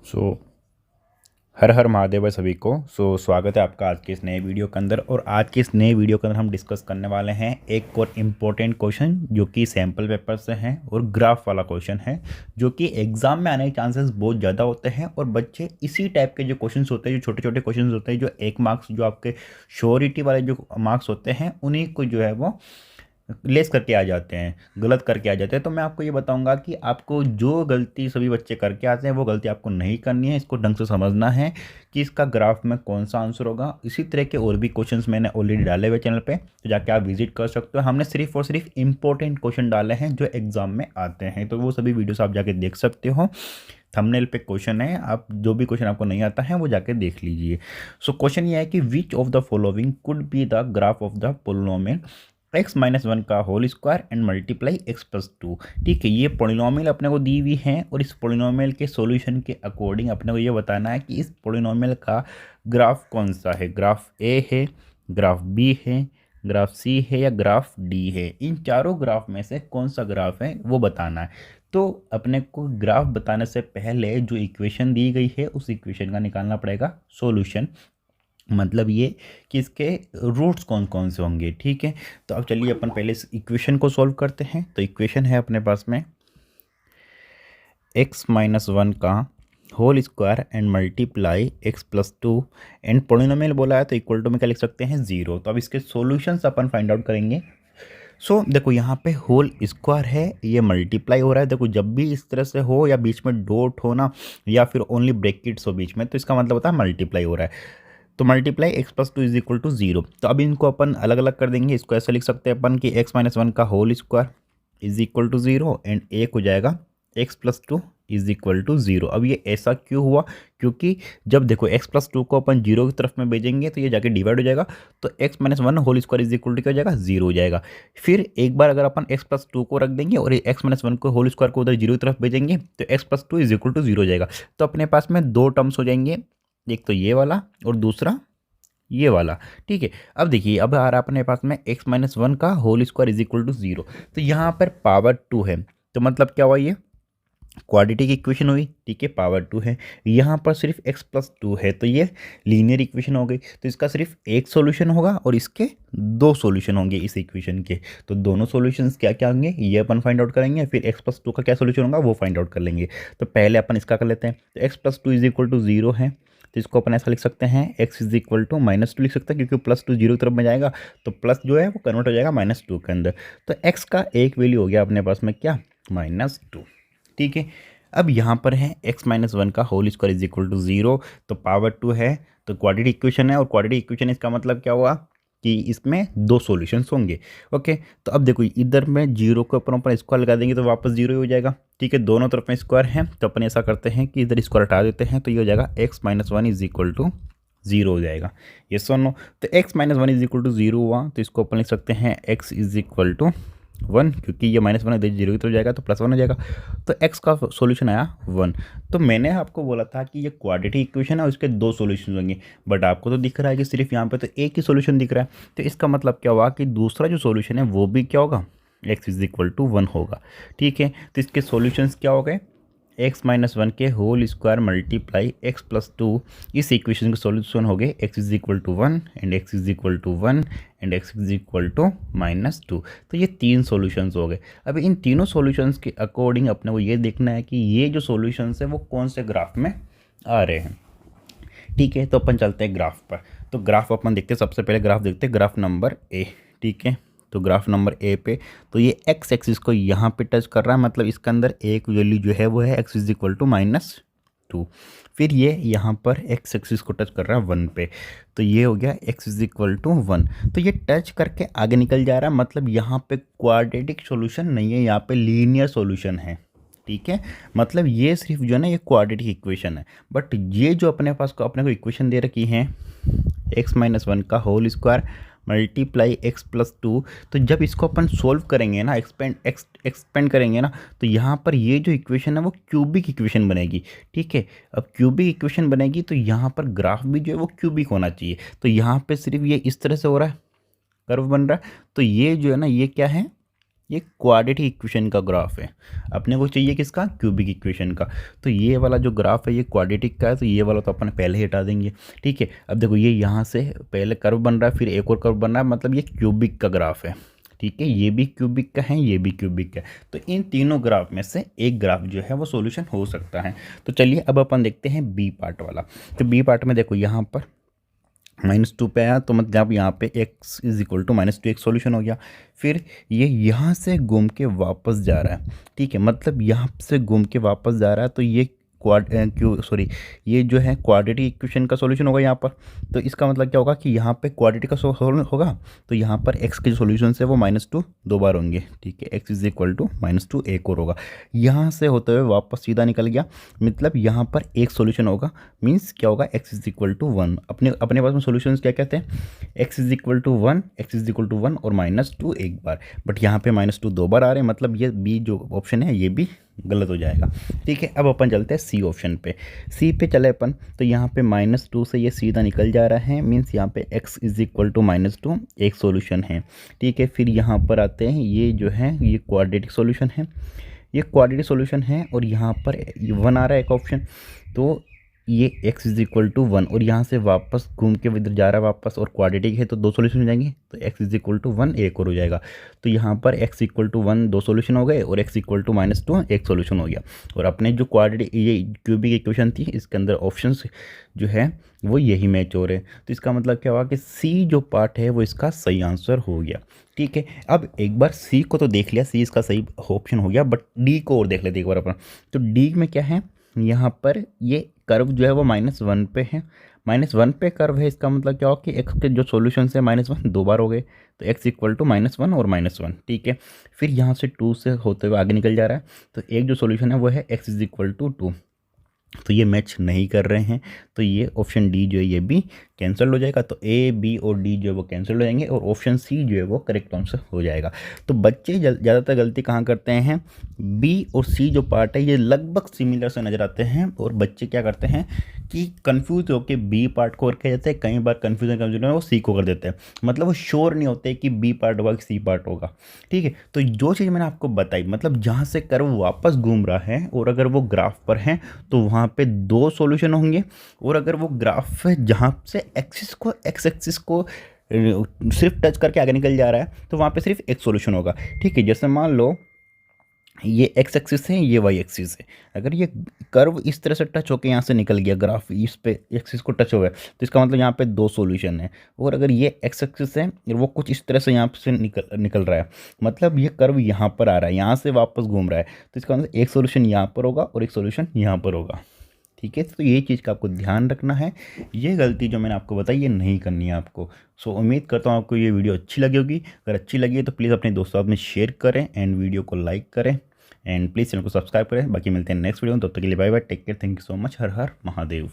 सो हर हर महादेव है सभी को। स्वागत है आपका आज के इस नए वीडियो के अंदर। और आज के इस नए वीडियो के अंदर हम डिस्कस करने वाले हैं एक और इम्पोर्टेंट क्वेश्चन जो कि सैम्पल पेपर से हैं और ग्राफ वाला क्वेश्चन है जो कि एग्जाम में आने के चांसेस बहुत ज़्यादा होते हैं। और बच्चे इसी टाइप के जो क्वेश्चन होते हैं, जो छोटे छोटे क्वेश्चन होते हैं, जो 1 मार्क्स जो आपके श्योरिटी वाले जो मार्क्स होते हैं, उन्हीं को जो है वो लेस करके आ जाते हैं, गलत करके आ जाते हैं। तो मैं आपको ये बताऊंगा कि आपको जो गलती सभी बच्चे करके आते हैं वो गलती आपको नहीं करनी है। इसको ढंग से समझना है कि इसका ग्राफ में कौन सा आंसर होगा। इसी तरह के और भी क्वेश्चंस मैंने ऑलरेडी डाले हुए चैनल पे, तो जाके आप विजिट कर सकते हो। हमने सिर्फ और सिर्फ इंपॉर्टेंट क्वेश्चन डाले हैं जो एग्जाम में आते हैं, तो वो सभी वीडियोस आप जाके देख सकते हो। थंबनेल पे क्वेश्चन है, आप जो भी क्वेश्चन आपको नहीं आता है वो जाके देख लीजिए। सो क्वेश्चन ये है कि which of the following could be the graph of the polynomial x-1 का whole square and multiply x+2। ठीक है, ये पोलिनोमियल अपने को दी हुई है और इस पोलिनोमियल के सॉल्यूशन के अकॉर्डिंग अपने को ये बताना है कि इस पोलिनोमियल का ग्राफ कौन सा है। ग्राफ ए है, ग्राफ बी है, ग्राफ सी है या ग्राफ डी है। इन चारों ग्राफ में से कौन सा ग्राफ है वो बताना है। तो अपने को ग्राफ बताने से पहले जो इक्वेशन दी गई है उस इक्वेशन का निकालना पड़ेगा सॉल्यूशन। मतलब ये कि इसके रूट्स कौन कौन से होंगे। ठीक है, तो अब चलिए अपन पहले इस इक्वेशन को सॉल्व करते हैं। तो इक्वेशन है अपने पास में x-1 का whole square and multiply x+2 and polynomial बोला है तो इक्वल टू में क्या लिख सकते हैं 0। तो अब इसके सॉल्यूशंस अपन फाइंड आउट करेंगे। देखो यहाँ पे होल स्क्वायर है, ये मल्टीप्लाई हो रहा है। देखो जब भी इस तरह से हो या बीच में डॉट हो ना, या फिर ओनली ब्रैकेट्स हो बीच में, तो इसका मतलब होता है मल्टीप्लाई हो रहा है। तो multiply x+2 is equal to 0। तो अब इनको अपन अलग अलग कर देंगे। इसको ऐसे लिख सकते हैं अपन कि x-1 का whole square is equal to 0 and एक हो जाएगा x+2 इज इक्वल टू 0। अब ये ऐसा क्यों हुआ? क्योंकि जब देखो x+2 को अपन 0 की तरफ में भेजेंगे तो ये जाके डिवाइड हो जाएगा, तो x-1 whole square is equal to क्या हो जाएगा 0 हो जाएगा। फिर एक बार अगर अपन x+2 को रख देंगे और x-1 को होल स्क्वायर को उधर 0 की तरफ भेजेंगे तो x+2 इज इक्वल टू 0 हो जाएगा। तो अपने पास में दो टर्म्स हो जाएंगे, एक तो ये वाला और दूसरा ये वाला। ठीक है, अब देखिए अब आ रहा है अपने पास में x-1 का whole square is equal to 0। तो यहाँ पर पावर 2 है, तो मतलब क्या हुआ, ये क्वाड्रेटिक इक्वेशन हुई। ठीक है, पावर 2 है, यहाँ पर सिर्फ x+2 है तो ये लीनियर इक्वेशन हो गई। तो इसका सिर्फ एक सॉल्यूशन होगा और इसके दो सॉल्यूशन होंगे इस इक्वेशन के। तो दोनों सॉल्यूशंस क्या क्या होंगे ये अपन फाइंड आउट करेंगे, फिर x+2 का क्या सॉल्यूशन होगा वो फाइंड आउट कर लेंगे। तो पहले अपन इसका कर लेते हैं। तो x+2 इज इक्वल टू 0 है, तो इसको अपन ऐसा लिख सकते हैं x इज इक्वल टू -2 लिख सकते हैं, क्योंकि +2 0 की तरफ में जाएगा तो प्लस जो है वो कन्वर्ट हो जाएगा -2 के अंदर। तो x का एक वैल्यू हो गया अपने पास में क्या, -2। ठीक है, अब यहाँ पर है x-1 का whole square is equal to 0, तो पावर 2 है, तो क्वाड्रेटिक इक्वेशन है। और क्वाड्रेटिक इक्वेशन इसका मतलब क्या हुआ कि इसमें दो सॉल्यूशंस होंगे। ओके, तो अब देखो इधर में 0 के ऊपर अपन स्क्वायर लगा देंगे तो वापस 0 हो जाएगा। ठीक है, दोनों तरफ में स्क्वायर है, तो अपन ऐसा करते हैं कि इधर स्क्वायर हटा देते हैं, तो ये हो जाएगा x-1 इज इक्वल टू 0 हो जाएगा। ये सुनो, तो x-1 इज इक्वल टू 0 हुआ, तो इसको अपन लिख सकते हैं x इज इक्वल टू 1, क्योंकि ये -1 इधर 0 की तरफ जाएगा तो +1 हो जाएगा। तो x का सॉल्यूशन आया 1। तो मैंने आपको बोला था कि ये क्वाड्रेटिक इक्वेशन है और इसके दो सॉल्यूशन होंगे, बट आपको तो दिख रहा है कि सिर्फ यहाँ पे तो एक ही सॉल्यूशन दिख रहा है। तो इसका मतलब क्या हुआ कि दूसरा जो सॉल्यूशन है वो भी क्या होगा, x इज इक्वल टू 1 होगा। ठीक है, तो इसके सॉल्यूशंस क्या हो गए, x-1 के होल स्क्वायर मल्टीप्लाई x+2। इस इक्वेशन के सॉल्यूशन हो गए x is equal to 1 and x is equal to 1 and x is equal to -2। तो ये तीन सॉल्यूशंस हो गए। अब इन तीनों सॉल्यूशंस के अकॉर्डिंग अपने को ये देखना है कि ये जो सॉल्यूशंस है वो कौन से ग्राफ में आ रहे हैं। ठीक है, तो अपन चलते हैं ग्राफ पर। तो ग्राफ अपन देखते हैं, सबसे पहले ग्राफ देखते हैं, ग्राफ नंबर ए। ठीक है, तो ग्राफ नंबर ए पे तो ये x एक्सिस को यहाँ पे टच कर रहा है, मतलब इसके अंदर एक वैल्यू जो है वो है x इज इक्वल टू -2। फिर ये यहाँ पर x एक्सिस को टच कर रहा है 1 पे, तो ये हो गया x इज इक्वल टू 1। तो ये टच करके आगे निकल जा रहा है, मतलब यहाँ पे क्वाड्रेटिक सॉल्यूशन नहीं है, यहाँ पे लीनियर सॉल्यूशन है। ठीक है, मतलब ये सिर्फ जो है ना ये क्वाड्रेटिक इक्वेशन है, बट ये जो अपने पास को अपने को इक्वेशन दे रखी है x-1 का होल स्क्वायर मल्टीप्लाई x+2, तो जब इसको अपन सोल्व करेंगे ना, एक्सपेंड करेंगे ना, तो यहाँ पर ये जो इक्वेशन है वो क्यूबिक इक्वेशन बनेगी। ठीक है, अब क्यूबिक इक्वेशन बनेगी तो यहाँ पर ग्राफ भी जो है वो क्यूबिक होना चाहिए। तो यहाँ पे सिर्फ ये इस तरह से हो रहा है, कर्व बन रहा है, तो ये जो है ना ये क्या है, ये क्वाड्रेटिक इक्वेशन का ग्राफ है। अपने को चाहिए किसका, क्यूबिक इक्वेशन का। तो ये वाला जो ग्राफ है ये क्वाड्रेटिक का है, तो ये वाला तो अपन पहले ही हटा देंगे। ठीक है, अब देखो ये यहाँ से पहले कर्व बन रहा है, फिर एक और कर्व बन रहा है, मतलब ये क्यूबिक का ग्राफ है। ठीक है, ये भी क्यूबिक का है, ये भी क्यूबिक का है। तो इन तीनों ग्राफ में से एक ग्राफ जो है वो सॉल्यूशन हो सकता है। तो चलिए अब अपन देखते हैं बी पार्ट वाला। तो बी पार्ट में देखो यहाँ पर -2 पे आया, तो मतलब यहाँ पे x = -2 एक सॉल्यूशन हो गया। फिर ये यहाँ से घूम के वापस जा रहा है। ठीक है, मतलब यहाँ से घूम के वापस जा रहा है, तो ये ये जो है क्वाड्रेटिक इक्वेशन का सॉल्यूशन होगा यहाँ पर। तो इसका मतलब क्या होगा कि यहाँ पे क्वाड्रेटिक का सॉल्यूशन होगा, तो यहाँ पर x के जो सॉल्यूशन है वो -2 दो बार होंगे। ठीक है, x = -2 एक और होगा, यहाँ से होते हुए वापस सीधा निकल गया, मतलब यहाँ पर एक सॉल्यूशन होगा। मीन्स क्या होगा, x = 1। अपने पास में सॉल्यूशंस क्या कहते हैं, x = 1, x = 1 और -2 एक बार। बट यहाँ पे -2 दो बार आ रहे हैं, मतलब ये बी जो ऑप्शन है ये भी गलत हो जाएगा। ठीक है, अब अपन चलते हैं सी ऑप्शन पे। सी पे चले अपन, तो यहाँ पे -2 से ये सीधा निकल जा रहा है, मीन्स यहाँ पे x = -2 एक सॉल्यूशन है। ठीक है, फिर यहाँ पर आते हैं, ये जो है ये क्वाड्रेटिक सॉल्यूशन है, ये क्वाड्रेटिक सॉल्यूशन है, और यहाँ पर 1 आ रहा है एक ऑप्शन। तो ये x = 1 और यहाँ से वापस घूम के इधर जा रहा है वापस, और क्वाड्रेटिक है तो दो सॉल्यूशन हो जाएंगे, तो x = 1 एक और हो जाएगा। तो यहाँ पर x = 1 दो सॉल्यूशन हो गए, और x = -2 एक सॉल्यूशन हो गया। और अपने जो क्वाड्रेटिक ये क्यूबिक इक्वेशन थी, इसके अंदर ऑप्शंस जो है वो यही मैच हो रहे हैं। तो इसका मतलब क्या हुआ कि सी जो पार्ट है वो इसका सही आंसर हो गया। ठीक है, अब एक बार सी को तो देख लिया, सी इसका सही ऑप्शन हो गया, बट डी को और देख लेते एक बार अपन। तो डी में क्या है, यहाँ पर ये कर्व जो है वो -1 पे है, -1 पे कर्व है। इसका मतलब क्या हो कि x के जो सॉल्यूशन है -1 दो बार हो गए, तो x = -1 और -1। ठीक है, फिर यहाँ से 2 से होते हुए आगे निकल जा रहा है, तो एक जो सॉल्यूशन है वो है x = 2। तो ये मैच नहीं कर रहे हैं, तो ये ऑप्शन डी जो है ये भी कैंसिल हो जाएगा। तो ए, बी और डी जो है वो कैंसिल हो जाएंगे, और ऑप्शन सी जो है वो करेक्ट आंसर हो जाएगा। तो बच्चे ज़्यादातर गलती कहाँ करते हैं, बी और सी जो पार्ट है ये लगभग सिमिलर से नज़र आते हैं, और बच्चे क्या करते हैं कि कंफ्यूज होकर बी पार्ट को कर देते हैं। कई बार कन्फ्यूजन में वो सी को कर देते हैं, मतलब वो श्योर नहीं होते कि बी पार्ट होगा कि सी पार्ट होगा। ठीक है, तो जो चीज़ मैंने आपको बताई, मतलब जहाँ से कर्व वापस घूम रहा है और अगर वो ग्राफ पर है तो वहाँ पे दो सॉल्यूशन होंगे, और अगर वो ग्राफ है जहाँ से एक्स एक्सिस को सिर्फ टच करके आगे निकल जा रहा है, तो वहाँ पे सिर्फ एक सॉल्यूशन होगा। ठीक है, जैसे मान लो ये एक्स एक्सिस है, ये वाई एक्सिस है। अगर ये कर्व इस तरह से टच होकर यहाँ से निकल गया, ग्राफ इस पे एक्सिस को टच हो गया, तो इसका मतलब यहाँ पे दो सॉल्यूशन है। और अगर ये एक्स एक्सिस है और वो कुछ इस तरह से यहाँ से निकल रहा है, मतलब ये कर्व यहाँ पर आ रहा है, यहाँ से वापस घूम रहा है, तो इसका मतलब एक सॉल्यूशन यहाँ पर होगा और एक सॉल्यूशन यहाँ पर होगा। ठीक है, तो ये चीज़ का आपको ध्यान रखना है, ये गलती जो मैंने आपको बताई ये नहीं करनी है आपको। सो उम्मीद करता हूँ आपको ये वीडियो अच्छी लगी होगी। अगर अच्छी लगी है तो प्लीज़ अपने दोस्तों में शेयर करें एंड वीडियो को लाइक करें, एंड प्लीज़ चैनल को सब्सक्राइब करें। बाकी मिलते हैं नेक्स्ट वीडियो में, तब तक के लिए bye bye, take care, thank you so much, Har Har Mahadev.